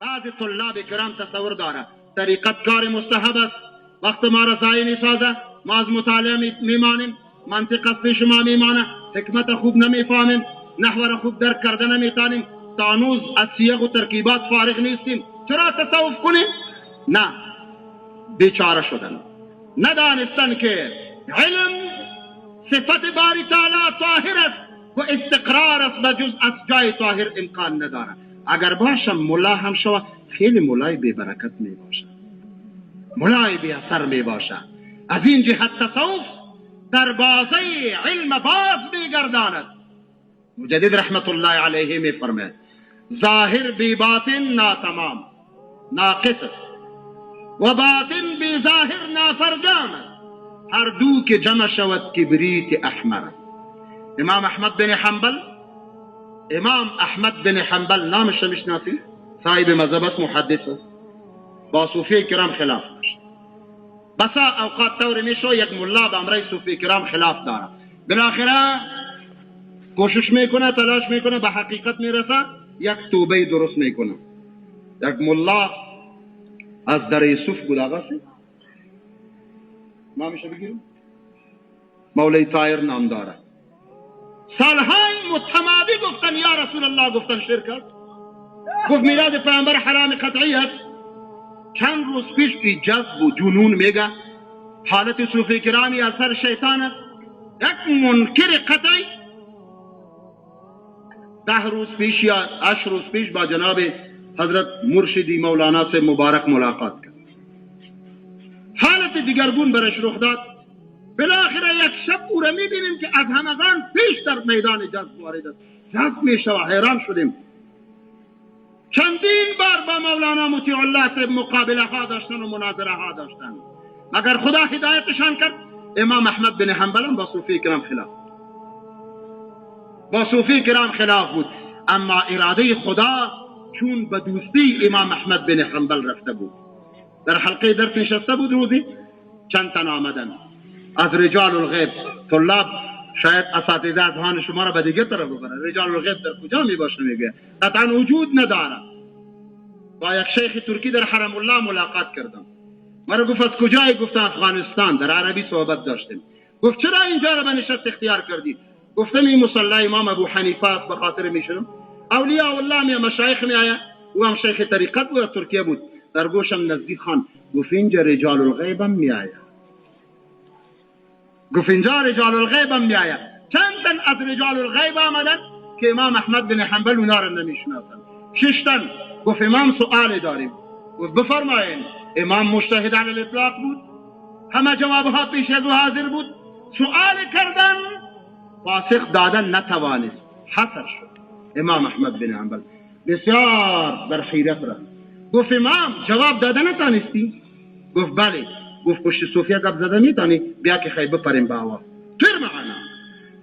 بعض طلاب کرام تصور داره طریقت کار مستحب است، وقت ما را ضایع میسازه، ما از مطالعه میمانیم، منطق از پیش ما میمانه، حکمت خوب نمیفهمیم، نحو را خوب درک کرده نمیتانیم، تانوز از سیغ و ترکیبات فارغ نیستیم. چرا تصوف کنیم؟ نه، بیچاره شدن، ندانستن که علم صفت باری تعالی طاهر است و استقرار است و جز از جای طاهر امکان نداره. اگر باشم ملا هم شود، خیلی ملای بی برکت می باشه، ملای بی اثر می باشه. از این جهت تصوف در بازه علم باز می گرداند. مجدد رحمت الله علیه می فرماید ظاهر بی باطن ناتمام ناقص است و باطن بی ظاهر نافرجام است، هر دو که جمع شود کبریت احمر. امام احمد بن حنبل نامش میشناسی؟ صاحب مذهب است، محدث است، با صوفی کرام خلاف داشت. بسا اوقات طور میشو یک ملا با امرای صوفی کرام خلاف داره، بالاخره کوشش میکنه، تلاش میکنه، به حقیقت میرسه، یک توبه درست میکنه. یک ملا از در یوسف بود، آقاسی نامش بگیریم، مولای طایر نام داره. سالهای متمادی گفتن یا رسول الله، گفتن شرک است، گفت میلاد پیامبر حرام قطعی است. چند روز پیش ای جذب و جنون میگه حالت صوفی کرامی اثر شیطان است، یک منکر قطعی 10 روز پیش یا 8 روز پیش با جناب حضرت مرشدی مولانا سے مبارک ملاقات کرد، حالت دیگرگون برش رخ داد. بالاخره یک شب او را میبینیم که از همگان پیش در میدان جذب وارد است، جذب میشود. حیران شدیم، چندین بار با مولانا مطیع الله مقابله ها داشتن و مناظره ها داشتن، مگر خدا هدایتشان کرد. امام احمد بن حنبل با صوفی کرام خلاف بود، اما اراده خدا چون به دوستی امام احمد بن حنبل رفته بود. در حلقه درس نشسته بود، روزی چند تن آمدن از رجال الغیب. طلاب شاید اساتذه اذهان شما را به دیگه طرف ببرن، رجال الغیب در کجا می باشه؟ میگه قطعا وجود نداره. با یک شیخ ترکی در حرم الله ملاقات کردم، مرا گفت از کجایی؟ گفتم افغانستان. در عربی صحبت داشتیم. گفت چرا اینجا را به نشست اختیار کردی؟ گفتم این مصلی امام ابو حنیفه به خاطر میشنم، اولیاء الله می مشایخ می آیا، او هم شیخ طریقت بود، ترکیه بود. در گوشم نزدیک خان گفت اینجا رجال الغیب هم می آیا، گفت اینجا رجال الغیب هم می آیا. چند تن از رجال الغیب آمدن که امام احمد بن حنبل اونا را نمیشناسن. 6 تن. گفت امام سؤال داریم. گفت بفرمایین. امام مجتهد علی الاطلاق بود، همه جوابها پیش از او حاضر بود. سؤال کردن، پاسخ دادن نتوانست، حسر شد. امام احمد بن حنبل بسیار در حیرت رفت. گفت امام جواب دادن نتانستی؟ گفت بله. گفت پشت صوفیا گپ زدن میتانی؟ بیا که خیلی بپریم با هوا. پیر معنا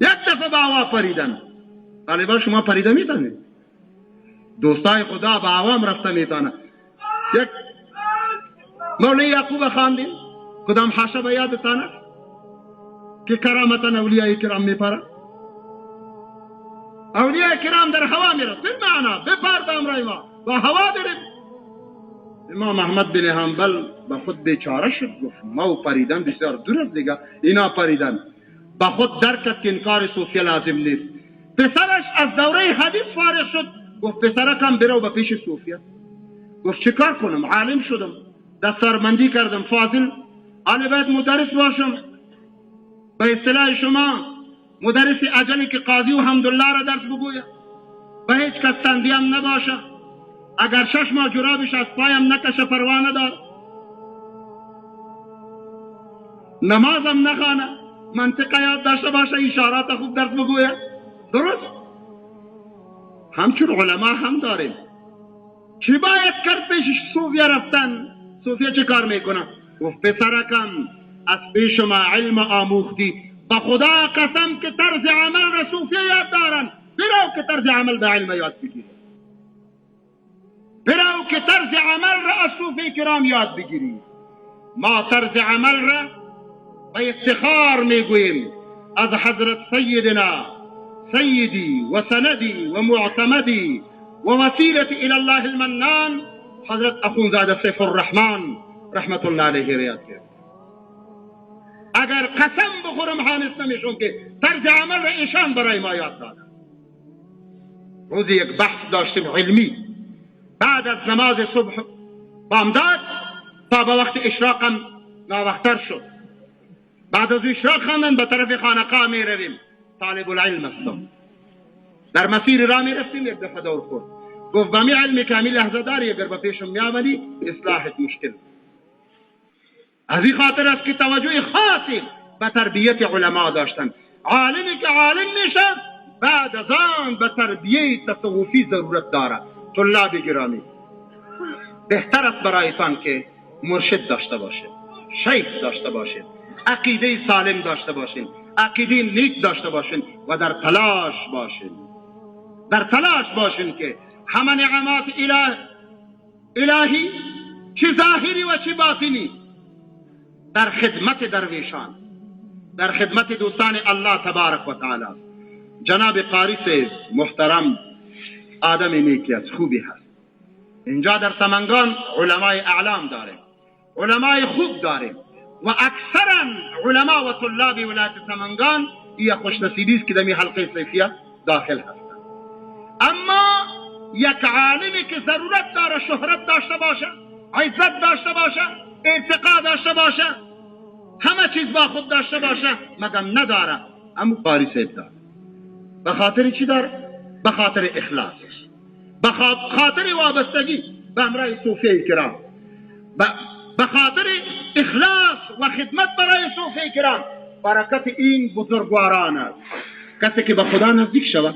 یک دفعه با هوا پریدن. طالبان شما پریده میتانید؟ دوستای خدا با هوا رفته میتانه. یک مولوی یعقوب خواندیم، کدام حاشا به یادتانه که کرامتا اولیاء کرام میپره؟ اولیاء کرام در هوا میره. پیر معنا بپر به امرای ما، با هوا بریم. امام احمد بن حنبل با خود بیچاره شد، گفت ما پریدن بسیار دور از دیگه، اینا پریدن. با خود درک کرد که انکار صوفیه لازم نیست. پسرش از دوره حدیث فارغ شد، گفت پسرکم برو به پیش صوفیه. گفت چه کار کنم؟ عالم شدم، دستارمندی کردم، فاضل، حالا باید مدرس باشم. به اصطلاح شما مدرس عجلی که قاضی و حمدالله را درس بگوید، به هیچ کس تندی هم نباشه، اگر 6 ماه جرابش از پایم نکشه پروا ندار، نمازم نخوانه، منطقه یاد داشته باشه، اشارات خوب درس بگوید. درست؟ همچون علما هم داریم. چی باید کرد پیش صوفیه رفتن؟ صوفیه چه کار میکنه؟ گفت پسرکم از پیش ما علم آموختی، با خدا قسم که طرز عمل را صوفیه یاد دارن، برو که طرز عمل به علم یاد بگیری، برو که طرز عمل را از صوفی کرام یاد بگیری. ما طرز عمل را به افتخار میگوییم از حضرت سیدنا سیدی و سندی و معتمدی و وسیلتی الى الله المنان حضرت اخونزاده سیف الرحمن رحمت الله علیه را یاد کرد. اگر قسم بخورم حانس نمیشون که طرز عمل را ایشان برای ما یاد دادن. روزی یک بحث داشتیم علمی، بعد از نماز صبح بامداد تا به وقت اشراقم ناوقتر شد. بعد از اشراق خواندن به طرف خانقاه می رویم. طالب العلم هستم، در مسیر را می رفتیم. یک دفعه دور خورد، گفت با می علمی که همین لحظه داری اگر به پیشم می آمدی اصلاحت مشکل. از این خاطر است که توجه خاصی به تربیت علما داشتن. عالمی که عالم میشه بعد از آن به تربیه تصوفی ضرورت داره. طلاب گرامی، بهتر است برایتان که مرشد داشته باشید، شیخ داشته باشید، عقیده سالم داشته باشید، عقیده نیک داشته باشید و در تلاش باشید. در تلاش باشید که همه نعمات الهی چه ظاهری و چه باطنی در خدمت درویشان، در خدمت دوستان الله تبارک و تعالی. جناب قاری سے محترم آدم نیکی است، خوبی هست. اینجا در سمنگان علمای اعلام داریم، علمای خوب داریم و اکثرا علما و طلاب ولایت سمنگان یا خوشنصیبی است که در حلقه صیفیه داخل هستند. اما یک عالمی که ضرورت داره شهرت داشته باشه، عزت داشته باشه، ارتقا داشته باشه، همه چیز با خود داشته باشه، مگم نداره. اما قاری صاحب داره. به خاطر چی داره؟ به خاطر اخلاصش، به خاطر وابستگی به امرای صوفیه کرام، به خاطر اخلاص و خدمت برای صوفیه کرام. برکت این بزرگواران است. کسی که به خدا نزدیک شود،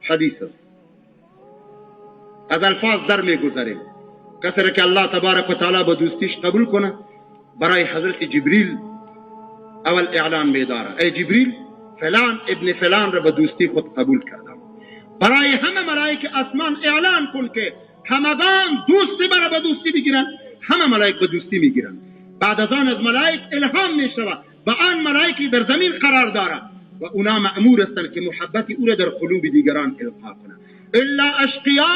حدیث است، از الفاظ در می گذاریم. کسی را که الله تبارک و تعالی به دوستیش قبول کنه، برای حضرت جبریل اول اعلان می داره: ای جبریل فلان ابن فلان را به دوستی خود قبول کردم. برای همه ملائکه آسمان اعلان کن که همگان دوستی برای به دوستی بگیرن. همه ملائکه به دوستی میگیرن. بعد از آن از ملائکه الهام می شود به آن ملائکه در زمین قرار داره و اونا مأمور هستند که محبت او را در قلوب دیگران القا کنند. الا اشقیا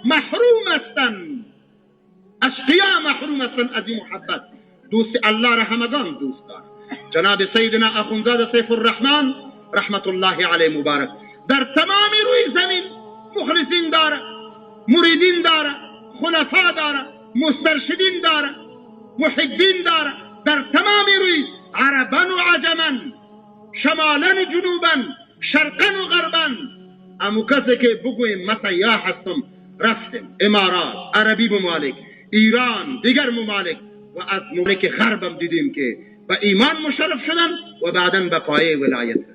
محروم هستند، اشقیا محروم هستند از این محبت. دوست الله را همگان دوست دارند. جناب سیدنا اخونزاده سیف الرحمن رحمت الله علیه مبارک در تمام روی زمین مخلصین داره، مریدین داره، خلفا داره، مسترشدین داره، محبین داره در تمام روی، عربا و عجما، شمالا و جنوبا، شرقا و غربا. اما کسی که بگویم مثلا یا هستم رفتم امارات، عربی ممالک، ایران، دیگر ممالک و از ممالک غربم دیدیم که به ایمان مشرف شدن و بعداً به پایه ولایت رسید.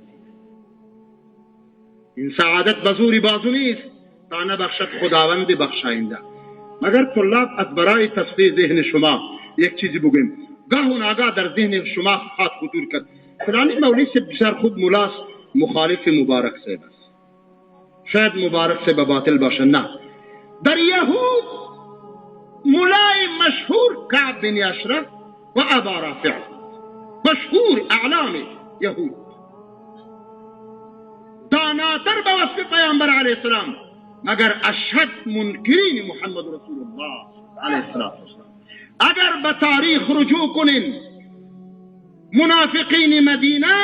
این سعادت بزوری بازو نیست تا نبخشد خداوند بخشاینده. مگر طلاب از برای تصفیه ذهن شما یک چیزی بگویم. گاه و ناگاه در ذهن شما خط خطور کرد فلانی مولوی سے بسیار خوب ملاس مخالف مبارک صاحب است، شاید مبارک صاحب باطل باشه. نه، در یهود مولای مشهور کعب بن اشرف و ابا رافع، مشهور اعلام یهود، داناتر به وصف پیامبر علیه السلام، مگر اشد منکرین محمد رسول الله علیه السلام. اگر به تاریخ رجوع کنین، منافقین مدینه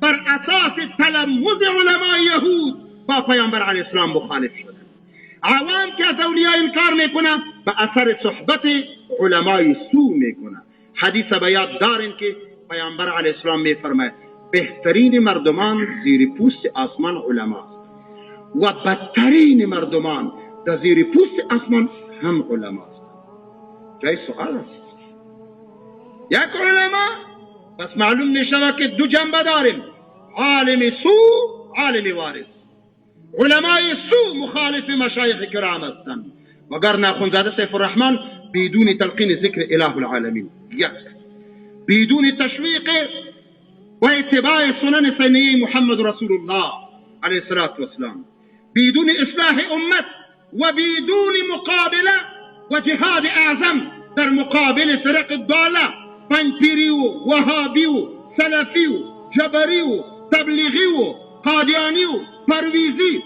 بر اساس تلمذ علماء یهود با پیامبر علیه السلام مخالف شدن. عوام که از اولیاء انکار میکنن به اثر صحبت علماء سو میکنن. حدیث به یاد دارین که پیامبر علیه السلام میفرماید بهترین مردمان زیر پوست آسمان علماست و بدترین مردمان در زیر پوست آسمان هم علماست. جای سؤال است. یک علما بس معلوم میشود که دو جنبه داریم: عالم سو، عالم وارث. علمای سو مخالف مشایخ کرام هستند، وگرنه اخونزاده سیف الرحمن بدون تلقین ذکر اله العالمین، یک بدون تشویق و اتباع سنن سنیه محمد رسول الله علیه السلام، بدون اصلاح امت و بدون مقابله و جهاد اعظم در مقابل فرق الضاله، پنجپیری و وهابی و سلفی و جبری و تبلیغی و قادیانی و پرویزی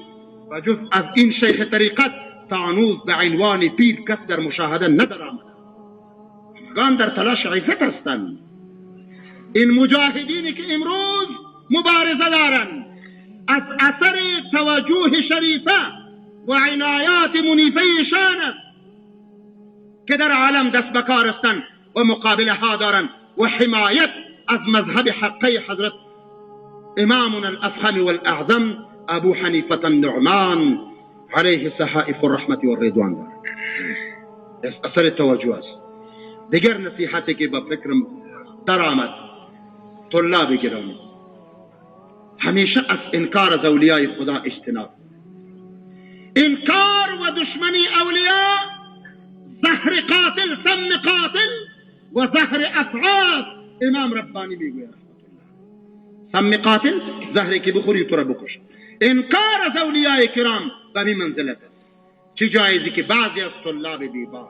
و جز از این شیخ طریقت تا هنوز به عنوان پیر کس در مشاهده ندارم. همگان در تلاش عزت هستند. این مجاهدینی که امروز مبارزه دارند از اثر توجه شریفه و عنایات منیفه ایشان است که در عالم دست بکار هستند و مقابله ها دارند و حمایت از مذهب حقی حضرت امامنا الافخم والاعظم ابو حنیفه النعمان علیه صحائف الرحمت و الرضوان دارند. اثر توجه است. دیگر نصیحتی که با فکرم در آمد، طلاب گرامی، همیشه از انکار از اولیاء خدا اجتناب. انکار و دشمنی اولیاء زهر قاتل، سم قاتل و زهر افعاد. امام ربانی میگوید سم قاتل، زهری که بخوری تو را بکش. انکار از اولیاء کرام به این منزلت است. چه جایزی که بعضی از طلاب بیبا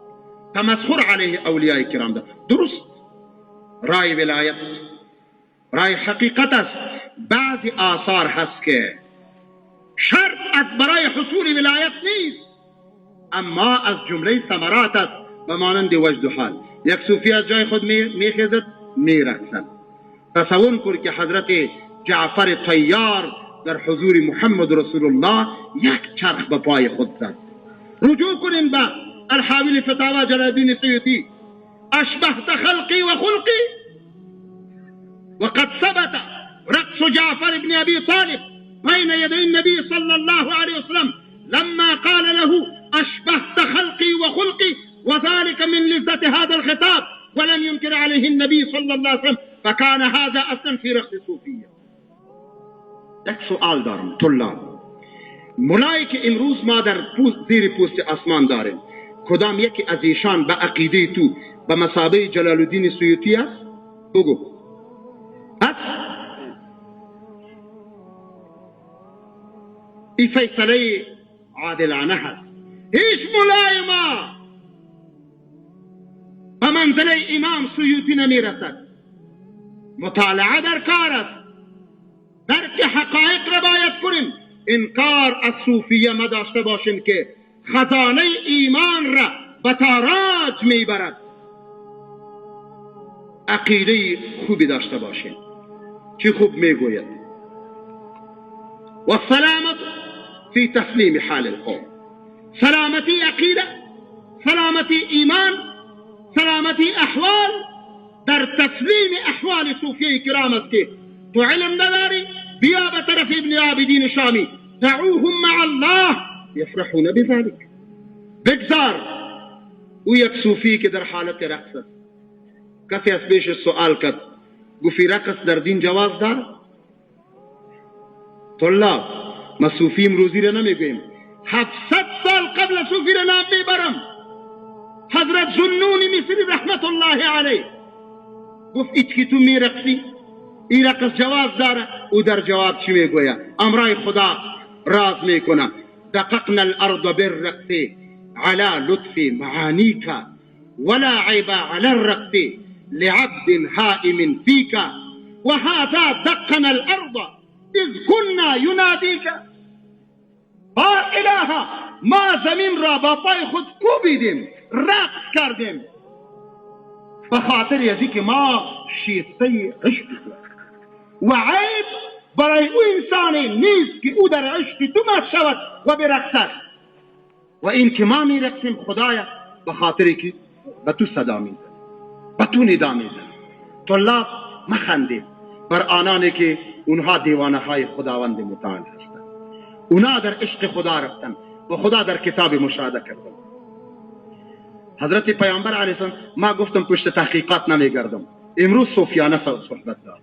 تمسخر علیه اولیاء کرام ده. درست رای ولایت، رای حقیقت است. بعضی آثار هست که شرط از برای حصول ولایت نیست، اما از جمله ثمرات است. به مانند وجد و حال، یک صوفی از جای خود میخیزد میرقصد. تصور کن که حضرت جعفر طیار در حضور محمد رسول الله یک چرخ به پای خود زد. رجوع کنیم به الحاوی فتاوی جلال الدین سیوطی، اشبهت خلقی و خلقی وقد ثبت رقص جعفر بن ابي طالب بين يدي النبي صلى الله عليه وسلم لما قال له اشبهت خلقي وخلقي وذلك من لذة هذا الخطاب ولم ينكر عليه النبي صلى الله عليه وسلم فكان هذا اصلا في رقص الصوفيه. یک سؤال دارم طلاب، ملایی که امروز ما در زیر پوست آسمان داریم، کدام یکی از ایشان به عقیده تو به مثابه جلال الدین سیوطی است؟ بگو. این فیصله عادلانه هست. هیچ ملای ما به منزله امام سیوطی نمیرسد. مطالعه در کار است، درک حقایق را باید کنیم. انکار از صوفیه مداشته باشیم که خزانه ایمان را به تاراج میبرد. عقیده خوبی داشته باشیم. چی خوب میگوید؟ و سلامت فی تسلیم حال القوم. سلامتی عقیده، سلامتی ایمان، سلامتی احوال در تسلیم احوال صوفیه کرام است که تو علم نداری، بیا به طرف ابن عابدین شامی، دعوهم مع الله یفرحون بذلك. بگذار او یک صوفی که در حالت رقص است. کسی از پیش سؤال کرد گفتی رقص در دین جواز دارد؟ طلاب، ما صوفی امروزی را نمیگویم، 700 سال قبل صوفی را نام میبرم. حضرت ذوالنون مصری رحمت الله علیه گفت ایچ که تو میرقصی این رقص جواز داره؟ او در جواب چی میگوید؟ امرای خدا راز میکنه دققنا الارض بالرقص على لطف معانيك ولا عيب على الرقص لعبد هائم فيك وهذا دقنا الارض اذ كنا يناديك. با الها ما زمین را با پای خود کوبیدیم، رقص کردیم به خاطر ازی که ما شیفته عشق و عیب برای او انسانی نیست که او در عشق تو مست شود و برقصد. و این که ما می رقصیم خدایا به خاطری که به تو صدا می زن، به تو ندا می زن. طلاب مخندیم بر آنانی که اونها دیوانه های خداوند متعال هستند. اونا در عشق خدا رفتن و خدا در کتاب مشاهده کردن. حضرت پیامبر علیه السلام، ما گفتم پشت تحقیقات نمیگردم، امروز صوفیانه صحبت دارم.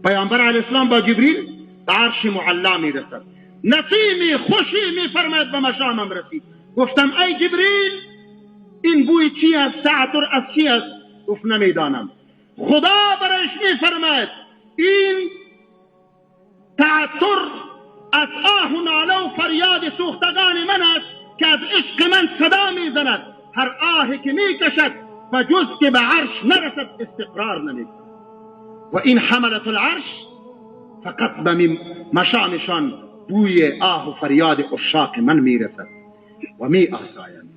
پیامبر علیه السلام با جبریل به عرش معلا می رسد، نسیمی خوشی می فرماید به مشامم رسید. گفتم ای جبریل این بوی چی است؟ تعطر از چی است؟ گفت نمیدانم. خدا برایش می فرماید این تعطر از آه و ناله و فریاد سوختگان من است که از عشق من صدا می زند. هر آهی که می کشد و جز که به عرش نرسد استقرار نمی کند. و این حملت العرش فقط به مشامشان بوی آه و فریاد عشاق من می رسد. و می آسایم.